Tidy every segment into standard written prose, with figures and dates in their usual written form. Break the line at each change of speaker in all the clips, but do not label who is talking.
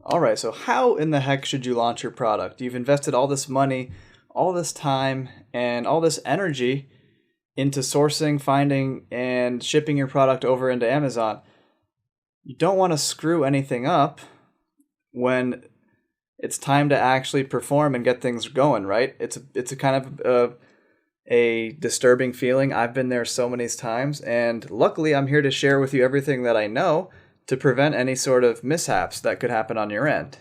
All right, so how in the heck should you launch your product? You've invested all this money, all this time, and all this energy into sourcing, finding, and shipping your product over into Amazon. You don't want to screw anything up when it's time to actually perform and get things going, right? It's a kind of a disturbing feeling. I've been there so many times, and luckily I'm here to share with you everything that I know to prevent any sort of mishaps that could happen on your end.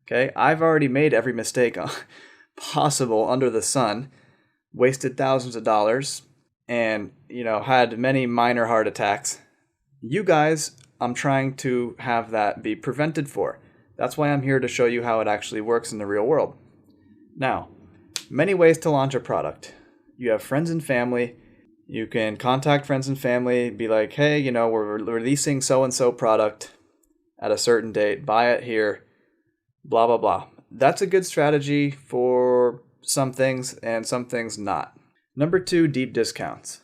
Okay, I've already made every mistake possible under the sun, wasted thousands of dollars, and had many minor heart attacks. You guys, I'm trying to have that be prevented for. That's why I'm here to show you how it actually works in the real world. Now, many ways to launch a product. You have friends and family. You can contact friends and family, be like, hey, we're releasing so-and-so product at a certain date. Buy it here, blah, blah, blah. That's a good strategy for some things and some things not. Number 2, deep discounts.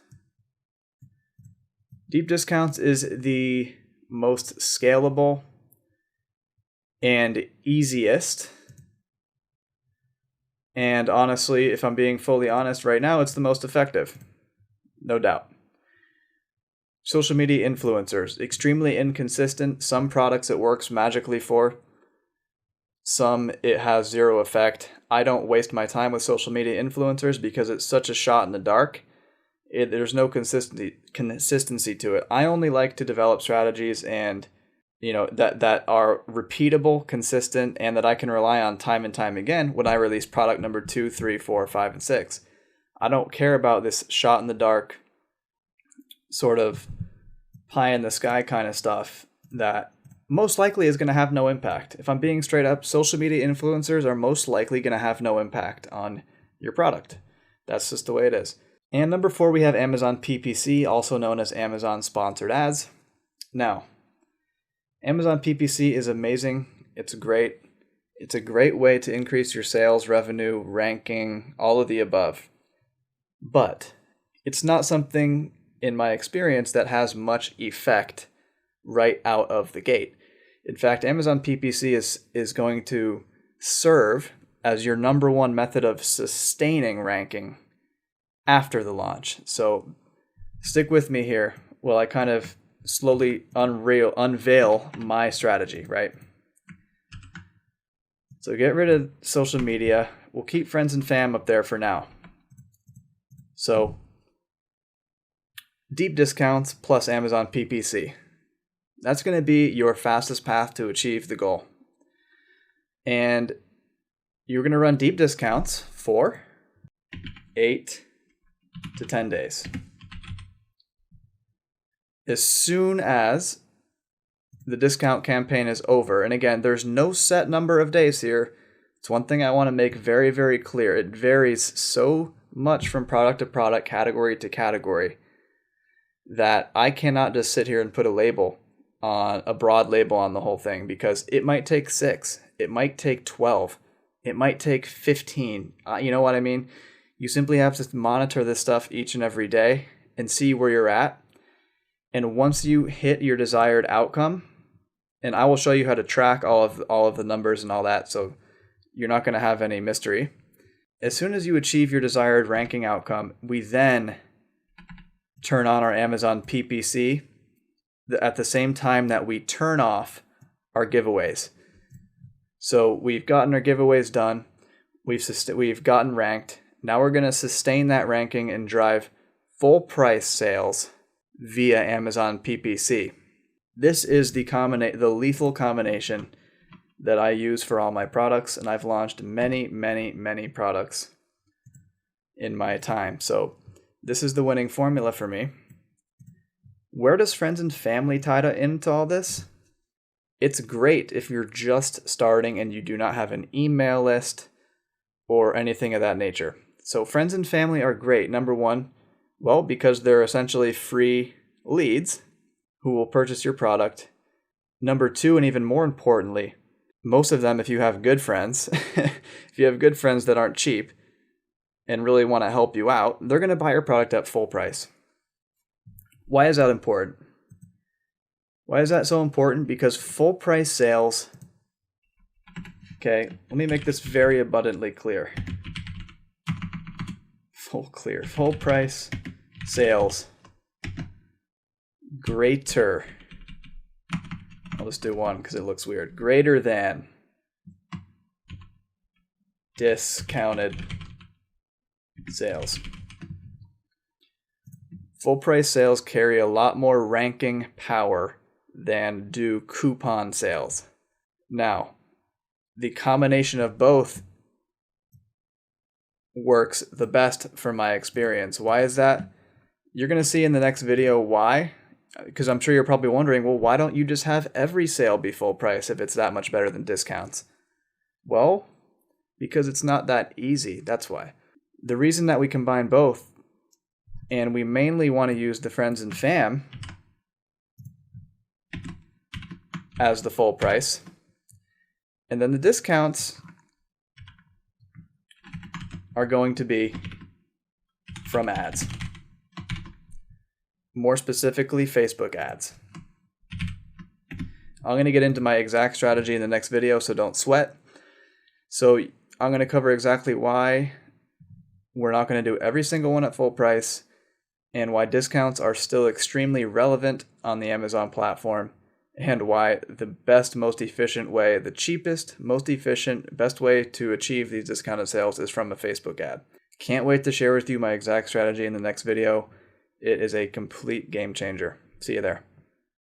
Deep discounts is the most scalable and easiest. And honestly, if I'm being fully honest right now, it's the most effective. No doubt. Social media influencers, extremely inconsistent. Some products it works magically for. Some it has zero effect. I don't waste my time with social media influencers because it's such a shot in the dark. There's no consistency to it. I only like to develop strategies and that are repeatable, consistent, and that I can rely on time and time again when I release product number 2, 3, 4, 5, and 6. I don't care about this shot in the dark, sort of pie in the sky kind of stuff that most likely is going to have no impact. If I'm being straight up, social media influencers are most likely going to have no impact on your product. That's just the way it is. And number 4, we have Amazon PPC, also known as Amazon Sponsored Ads. Now, Amazon PPC is amazing. It's great. It's a great way to increase your sales, revenue, ranking, all of the above. But it's not something, in my experience, that has much effect right out of the gate. In fact, Amazon PPC is going to serve as your number one method of sustaining ranking after the launch. So stick with me here while I kind of slowly unveil my strategy, right? So get rid of social media. We'll keep friends and fam up there for now. So deep discounts plus Amazon PPC. That's going to be your fastest path to achieve the goal. And you're going to run deep discounts for 8 to 10 days. As soon as the discount campaign is over, and again, there's no set number of days here. It's one thing I want to make very, very clear. It varies so much from product to product, category to category, that I cannot just sit here and put a broad label on the whole thing, because it might take 6, it might take 12, it might take 15. You know what I mean? You simply have to monitor this stuff each and every day and see where you're at. And once you hit your desired outcome, and I will show you how to track all of the numbers and all that, so you're not going to have any mystery. As soon as you achieve your desired ranking outcome, we then turn on our Amazon PPC at the same time that we turn off our giveaways. So we've gotten our giveaways done. We've gotten ranked. Now we're going to sustain that ranking and drive full price sales via Amazon PPC. This is the lethal combination that I use for all my products, and I've launched many, many, many products in my time. So this is the winning formula for me. Where does friends and family tie into all this? It's great if you're just starting and you do not have an email list or anything of that nature. So friends and family are great. Number 1, well, because they're essentially free leads who will purchase your product. Number 2, and even more importantly, most of them, if you have good friends, if you have good friends that aren't cheap and really want to help you out, they're going to buy your product at full price. Why is that important? Why is that so important? Because full price sales Okay, let me make this very abundantly clear. Full price sales greater. I'll just do one because it looks weird. Greater than discounted sales. Full price sales carry a lot more ranking power than do coupon sales. Now, the combination of both works the best from my experience. Why is that? You're going to see in the next video why, because I'm sure you're probably wondering, well, why don't you just have every sale be full price if it's that much better than discounts? Well, because it's not that easy. That's why. The reason that we combine both, and we mainly want to use the friends and fam as the full price, and then the discounts are going to be from ads. More specifically, Facebook ads. I'm going to get into my exact strategy in the next video, so don't sweat. So I'm going to cover exactly why we're not going to do every single one at full price, and why discounts are still extremely relevant on the Amazon platform, and why the best, most efficient way, the cheapest, most efficient, best way to achieve these discounted sales is from a Facebook ad. Can't wait to share with you my exact strategy in the next video. It is a complete game changer. See you there.